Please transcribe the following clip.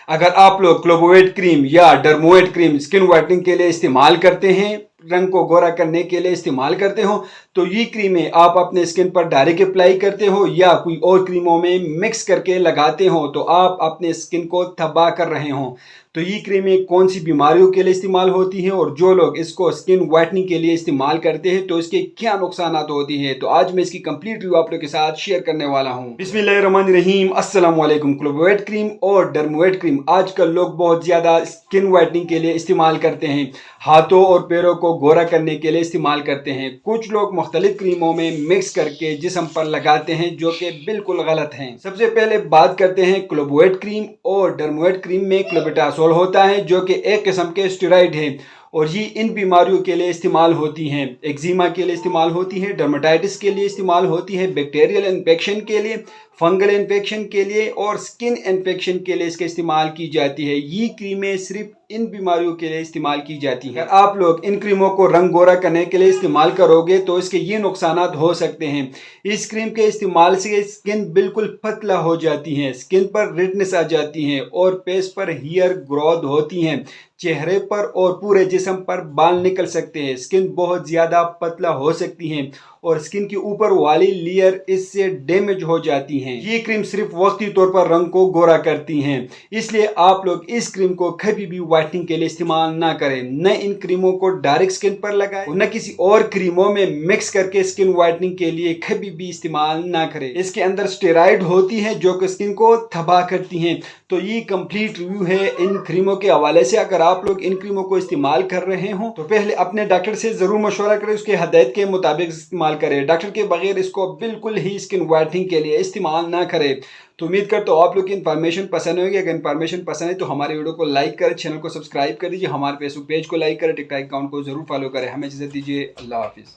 अगर आप लोग क्लोबोवेट क्रीम या डर्मोवेट क्रीम स्किन वाइटनिंग के लिए इस्तेमाल करते हैं, रंग को गोरा करने के लिए इस्तेमाल करते हो, तो ये क्रीमें आप अपने स्किन पर डायरेक्ट अप्लाई करते हो या कोई और क्रीमों में मिक्स करके लगाते हो तो आप अपने स्किन को तबाह कर रहे हो। तो ये क्रीमें कौन सी बीमारियों के लिए इस्तेमाल होती हैं और जो लोग इसको स्किन वाइटनिंग के लिए इस्तेमाल करते हैं तो इसके क्या नुकसान होती हैं, तो आज मैं इसकी कंप्लीट रिव्यू आप लोग के साथ शेयर करने वाला हूँ। बिस्मिल्लाहिर्रहमानिर्रहीम, अस्सलाम वालेकुम। क्लोबोवेट क्रीम और डर्मोवेट क्रीम आजकल लोग बहुत ज़्यादा स्किन वाइटनिंग के लिए इस्तेमाल करते हैं, हाथों और पैरों को गोरा करने के लिए इस्तेमाल करते हैं। कुछ लोग मुख्तलिफ क्रीमों में मिक्स करके जिस्म पर लगाते हैं जो कि बिल्कुल गलत हैं। सबसे पहले बात करते हैं क्लोबोवेट क्रीम और डर्मोवेट क्रीम में क्लोबेटासोल होता है जो कि एक किस्म के स्टेरॉइड है और ये इन बीमारियों के लिए इस्तेमाल होती हैं। एक्जिमा के लिए इस्तेमाल होती है, डर्मेटाइटिस के लिए इस्तेमाल होती है, बैक्टीरियल इन्फेक्शन के लिए, फंगल इन्फेक्शन के लिए और स्किन इन्फेक्शन के लिए इसका इस्तेमाल की जाती है। ये क्रीमें सिर्फ इन बीमारियों के लिए इस्तेमाल की जाती हैं। अगर आप लोग इन क्रीमों को रंग गोरा करने के लिए इस्तेमाल करोगे तो इसके ये नुकसान हो सकते हैं। इस क्रीम के इस्तेमाल से स्किन बिल्कुल पतला हो जाती है, स्किन पर रेडनेस आ जाती है और फेस पर हेयर ग्रोथ होती हैं, चेहरे पर और पूरे जिस्म पर बाल निकल सकते हैं, स्किन बहुत ज़्यादा पतला हो सकती है और स्किन की ऊपर वाली लेयर इससे डैमेज हो जाती हैं। ये क्रीम सिर्फ वक्ती तौर पर रंग को गोरा करती हैं, इसलिए आप लोग इस क्रीम को कभी भी वाइटनिंग के लिए इस्तेमाल ना करें। न इन क्रीमों को डायरेक्ट स्किन पर लगाएं और न किसी और क्रीमों में मिक्स करके स्किन वाइटनिंग के लिए कभी भी इस्तेमाल ना करें। इसके अंदर स्टेरॉइड होती है जो कि स्किन को तबाह करती हैं। तो ये कंप्लीट रिव्यू है इन क्रीमों के हवाले से। अगर आप लोग इन क्रीमों को इस्तेमाल कर रहे हो तो पहले अपने डॉक्टर से जरूर मशवरा करें, उसके हदायत के मुताबिक इस्तेमाल करें। डॉक्टर के बगैर इसको बिल्कुल ही स्किन वाइटनिंग के लिए इस्तेमाल ना करें। तो उम्मीद करता हूँ आप लोग की इन्फॉर्मेशन पसंद होगी। अगर इन्फॉर्मेशन पसंद है तो हमारे वीडियो को लाइक करें, चैनल को सब्सक्राइब कर दीजिए, हमारे फेसबुक पेज को लाइक करें, टिकटॉक अकाउंट को जरूर फॉलो करें। हमें इजाजत दीजिए, अल्लाह हाफिज़।